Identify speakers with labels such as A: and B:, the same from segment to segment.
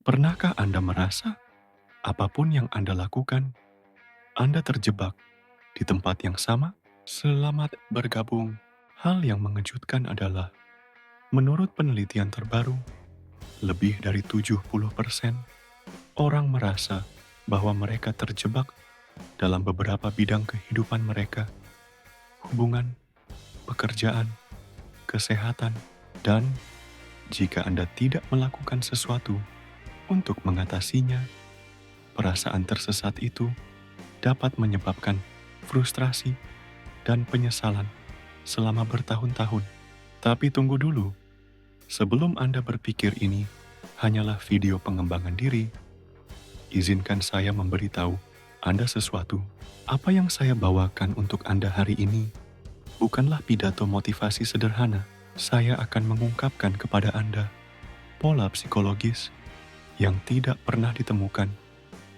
A: Pernahkah Anda merasa apapun yang Anda lakukan, Anda terjebak di tempat yang sama? Selamat bergabung. Hal yang mengejutkan adalah, menurut penelitian terbaru, lebih dari 70% orang merasa bahwa mereka terjebak dalam beberapa bidang kehidupan mereka, hubungan, pekerjaan, kesehatan, dan jika Anda tidak melakukan sesuatu untuk mengatasinya, perasaan tersesat itu dapat menyebabkan frustrasi dan penyesalan selama bertahun-tahun. Tapi tunggu dulu, sebelum Anda berpikir ini hanyalah video pengembangan diri, izinkan saya memberitahu Anda sesuatu. Apa yang saya bawakan untuk Anda hari ini bukanlah pidato motivasi sederhana. Saya akan mengungkapkan kepada Anda pola psikologis yang tidak pernah ditemukan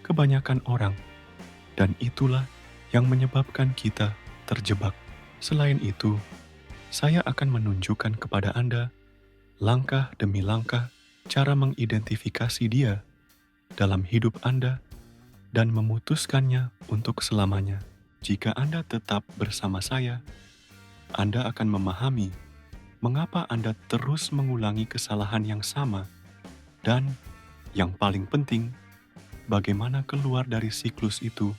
A: kebanyakan orang, dan itulah yang menyebabkan kita terjebak. Selain itu, saya akan menunjukkan kepada Anda langkah demi langkah cara mengidentifikasi dia dalam hidup Anda dan memutuskannya untuk selamanya. Jika Anda tetap bersama saya, Anda akan memahami mengapa Anda terus mengulangi kesalahan yang sama dan, yang paling penting, bagaimana keluar dari siklus itu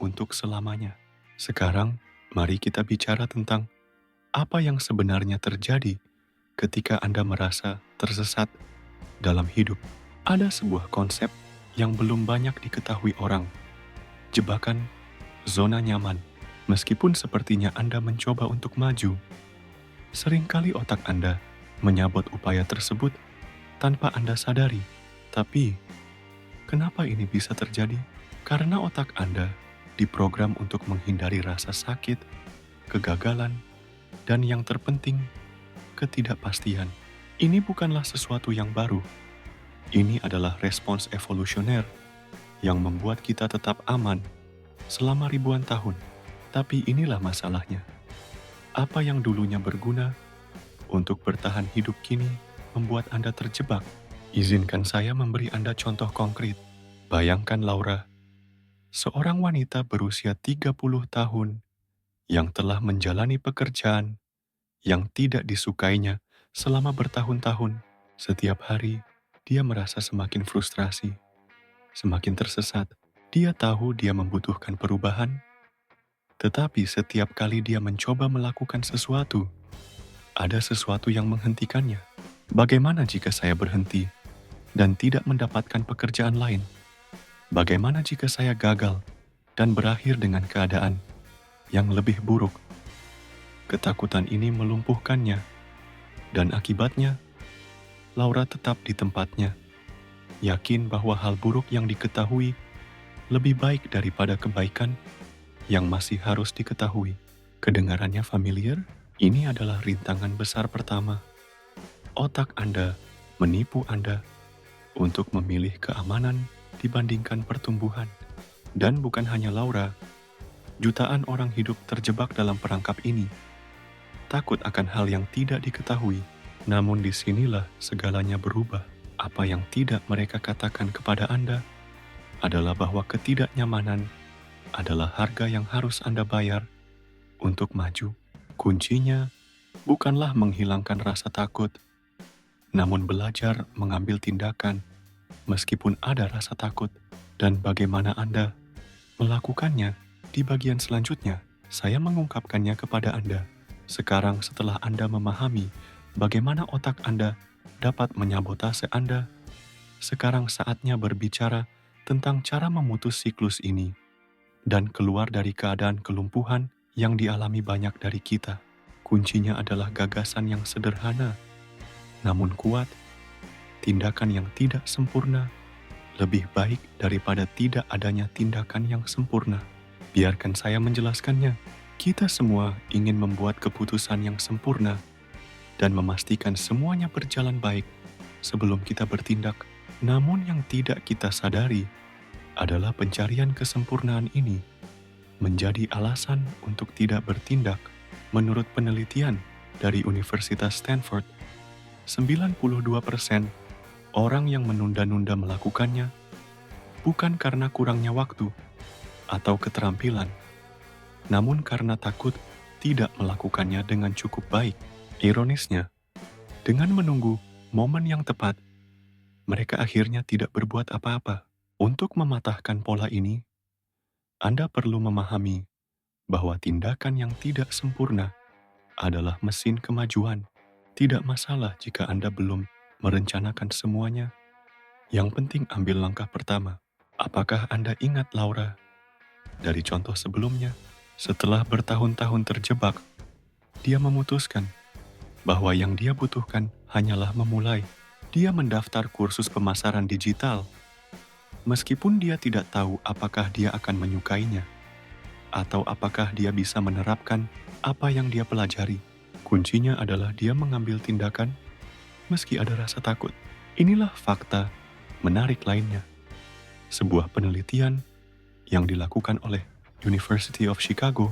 A: untuk selamanya. Sekarang, mari kita bicara tentang apa yang sebenarnya terjadi ketika Anda merasa tersesat dalam hidup. Ada sebuah konsep yang belum banyak diketahui orang, jebakan zona nyaman. Meskipun sepertinya Anda mencoba untuk maju, seringkali otak Anda menyabot upaya tersebut tanpa Anda sadari. Tapi, kenapa ini bisa terjadi? Karena otak Anda diprogram untuk menghindari rasa sakit, kegagalan, dan yang terpenting, ketidakpastian. Ini bukanlah sesuatu yang baru. Ini adalah respons evolusioner yang membuat kita tetap aman selama ribuan tahun. Tapi inilah masalahnya. Apa yang dulunya berguna untuk bertahan hidup kini membuat Anda terjebak. Izinkan saya memberi Anda contoh konkret. Bayangkan Laura, seorang wanita berusia 30 tahun yang telah menjalani pekerjaan yang tidak disukainya selama bertahun-tahun. Setiap hari, dia merasa semakin frustrasi, semakin tersesat. Dia tahu dia membutuhkan perubahan, tetapi setiap kali dia mencoba melakukan sesuatu, ada sesuatu yang menghentikannya. Bagaimana jika saya berhenti dan tidak mendapatkan pekerjaan lain? Bagaimana jika saya gagal dan berakhir dengan keadaan yang lebih buruk? Ketakutan ini melumpuhkannya, dan akibatnya, Laura tetap di tempatnya, yakin bahwa hal buruk yang diketahui lebih baik daripada kebaikan yang masih harus diketahui. Kedengarannya familiar? Ini adalah rintangan besar pertama. Otak Anda menipu Anda untuk memilih keamanan dibandingkan pertumbuhan. Dan bukan hanya Laura, jutaan orang hidup terjebak dalam perangkap ini. Takut akan hal yang tidak diketahui. Namun disinilah segalanya berubah. Apa yang tidak mereka katakan kepada Anda adalah bahwa ketidaknyamanan adalah harga yang harus Anda bayar untuk maju. Kuncinya bukanlah menghilangkan rasa takut, namun belajar mengambil tindakan meskipun ada rasa takut. Dan bagaimana Anda melakukannya di bagian selanjutnya, saya mengungkapkannya kepada Anda. Sekarang setelah Anda memahami bagaimana otak Anda dapat menyabotase Anda, sekarang saatnya berbicara tentang cara memutus siklus ini dan keluar dari keadaan kelumpuhan yang dialami banyak dari kita. Kuncinya adalah gagasan yang sederhana, namun kuat. Tindakan yang tidak sempurna lebih baik daripada tidak adanya tindakan yang sempurna. Biarkan saya menjelaskannya. Kita semua ingin membuat keputusan yang sempurna dan memastikan semuanya berjalan baik sebelum kita bertindak. Namun yang tidak kita sadari adalah pencarian kesempurnaan ini menjadi alasan untuk tidak bertindak. Menurut penelitian dari Universitas Stanford, 92% Orang yang menunda-nunda melakukannya bukan karena kurangnya waktu atau keterampilan, namun karena takut tidak melakukannya dengan cukup baik. Ironisnya, dengan menunggu momen yang tepat, mereka akhirnya tidak berbuat apa-apa. Untuk mematahkan pola ini, Anda perlu memahami bahwa tindakan yang tidak sempurna adalah mesin kemajuan. Tidak masalah jika Anda belum merencanakan semuanya. Yang penting ambil langkah pertama. Apakah Anda ingat Laura dari contoh sebelumnya? Setelah bertahun-tahun terjebak, dia memutuskan bahwa yang dia butuhkan hanyalah memulai. Dia mendaftar kursus pemasaran digital, meskipun dia tidak tahu apakah dia akan menyukainya, atau apakah dia bisa menerapkan apa yang dia pelajari. Kuncinya adalah dia mengambil tindakan meski ada rasa takut. Inilah fakta menarik lainnya. Sebuah penelitian yang dilakukan oleh University of Chicago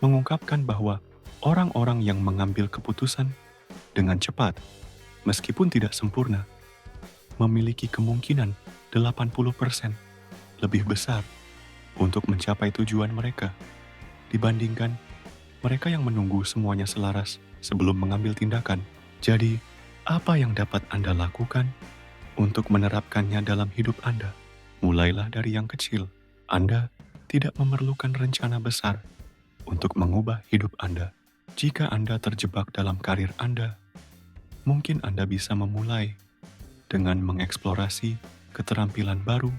A: mengungkapkan bahwa orang-orang yang mengambil keputusan dengan cepat, meskipun tidak sempurna, memiliki kemungkinan 80% lebih besar untuk mencapai tujuan mereka dibandingkan mereka yang menunggu semuanya selaras sebelum mengambil tindakan. Jadi, apa yang dapat Anda lakukan untuk menerapkannya dalam hidup Anda? Mulailah dari yang kecil. Anda tidak memerlukan rencana besar untuk mengubah hidup Anda. Jika Anda terjebak dalam karir Anda, mungkin Anda bisa memulai dengan mengeksplorasi keterampilan baru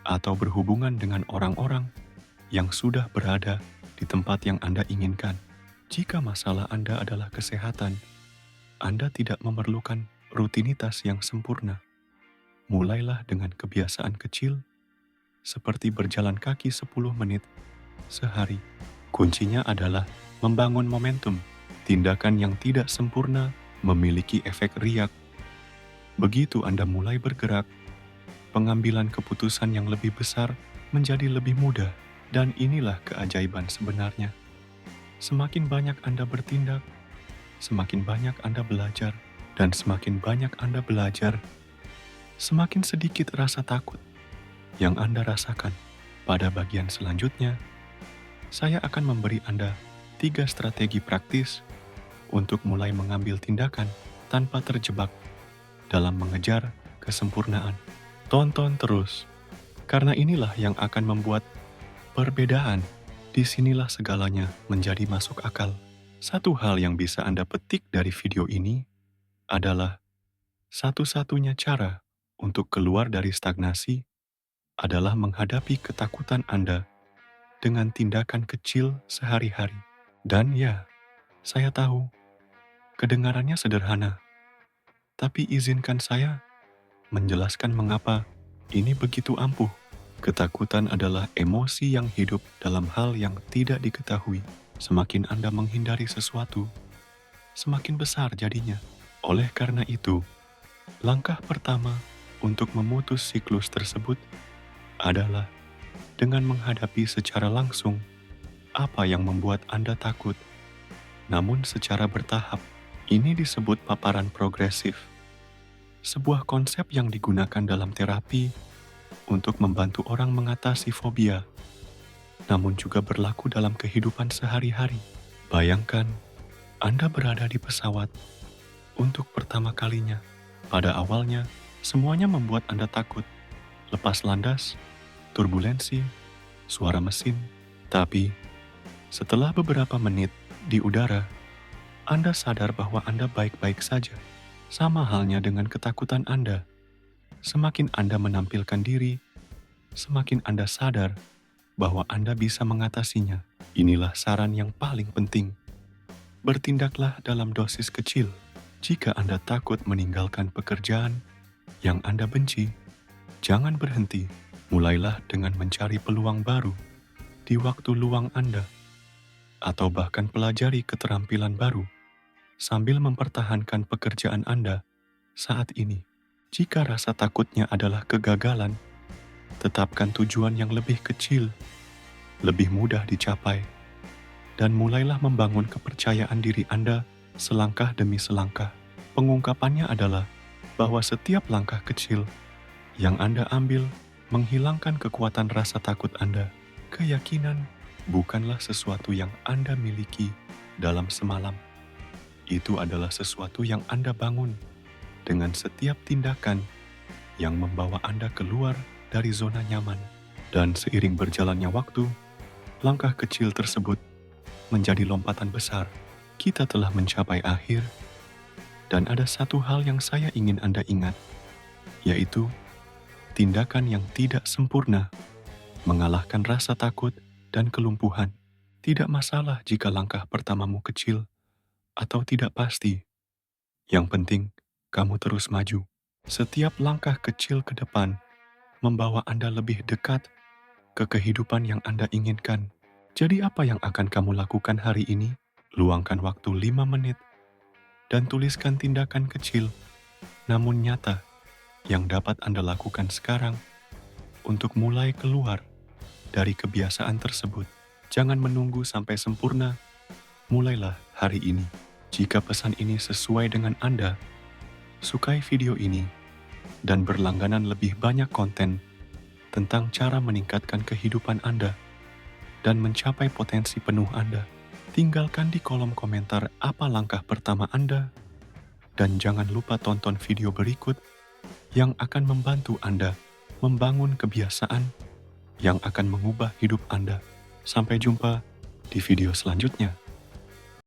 A: atau berhubungan dengan orang-orang yang sudah berada di tempat yang Anda inginkan. Jika masalah Anda adalah kesehatan, Anda tidak memerlukan rutinitas yang sempurna. Mulailah dengan kebiasaan kecil seperti berjalan kaki 10 menit sehari. Kuncinya adalah membangun momentum. Tindakan yang tidak sempurna memiliki efek riak. Begitu Anda mulai bergerak, pengambilan keputusan yang lebih besar menjadi lebih mudah. Dan inilah keajaiban sebenarnya. Semakin banyak Anda bertindak, semakin banyak Anda belajar, dan semakin banyak Anda belajar, semakin sedikit rasa takut yang Anda rasakan. Pada bagian selanjutnya, saya akan memberi Anda 3 strategi praktis untuk mulai mengambil tindakan tanpa terjebak dalam mengejar kesempurnaan. Tonton terus, karena inilah yang akan membuat perbedaan. Disinilah segalanya menjadi masuk akal. Satu hal yang bisa Anda petik dari video ini adalah satu-satunya cara untuk keluar dari stagnasi adalah menghadapi ketakutan Anda dengan tindakan kecil sehari-hari. Dan ya, saya tahu, kedengarannya sederhana, tapi izinkan saya menjelaskan mengapa ini begitu ampuh. Ketakutan adalah emosi yang hidup dalam hal yang tidak diketahui. Semakin Anda menghindari sesuatu, semakin besar jadinya. Oleh karena itu, langkah pertama untuk memutus siklus tersebut adalah dengan menghadapi secara langsung apa yang membuat Anda takut, namun secara bertahap. Ini disebut paparan progresif, sebuah konsep yang digunakan dalam terapi untuk membantu orang mengatasi fobia, namun juga berlaku dalam kehidupan sehari-hari. Bayangkan, Anda berada di pesawat untuk pertama kalinya. Pada awalnya, semuanya membuat Anda takut. Lepas landas, turbulensi, suara mesin. Tapi, setelah beberapa menit di udara, Anda sadar bahwa Anda baik-baik saja. Sama halnya dengan ketakutan Anda. Semakin Anda menampilkan diri, semakin Anda sadar bahwa Anda bisa mengatasinya. Inilah saran yang paling penting. Bertindaklah dalam dosis kecil. Jika Anda takut meninggalkan pekerjaan yang Anda benci, jangan berhenti. Mulailah dengan mencari peluang baru di waktu luang Anda, atau bahkan pelajari keterampilan baru sambil mempertahankan pekerjaan Anda saat ini. Jika rasa takutnya adalah kegagalan, tetapkan tujuan yang lebih kecil, lebih mudah dicapai, dan mulailah membangun kepercayaan diri Anda selangkah demi selangkah. Pengungkapannya adalah bahwa setiap langkah kecil yang Anda ambil menghilangkan kekuatan rasa takut Anda. Keyakinan bukanlah sesuatu yang Anda miliki dalam semalam. Itu adalah sesuatu yang Anda bangun dengan setiap tindakan yang membawa Anda keluar dari zona nyaman. Dan seiring berjalannya waktu, langkah kecil tersebut menjadi lompatan besar. Kita telah mencapai akhir, dan ada satu hal yang saya ingin Anda ingat, yaitu tindakan yang tidak sempurna mengalahkan rasa takut dan kelumpuhan. Tidak masalah jika langkah pertamamu kecil atau tidak pasti. Yang penting, kamu terus maju. Setiap langkah kecil ke depan membawa Anda lebih dekat ke kehidupan yang Anda inginkan. Jadi apa yang akan kamu lakukan hari ini? Luangkan waktu 5 menit dan tuliskan tindakan kecil namun nyata yang dapat Anda lakukan sekarang untuk mulai keluar dari kebiasaan tersebut. Jangan menunggu sampai sempurna, mulailah hari ini. Jika pesan ini sesuai dengan Anda, sukai video ini dan berlangganan lebih banyak konten tentang cara meningkatkan kehidupan Anda dan mencapai potensi penuh Anda. Tinggalkan di kolom komentar apa langkah pertama Anda, dan jangan lupa tonton video berikut yang akan membantu Anda membangun kebiasaan yang akan mengubah hidup Anda. Sampai jumpa di video selanjutnya.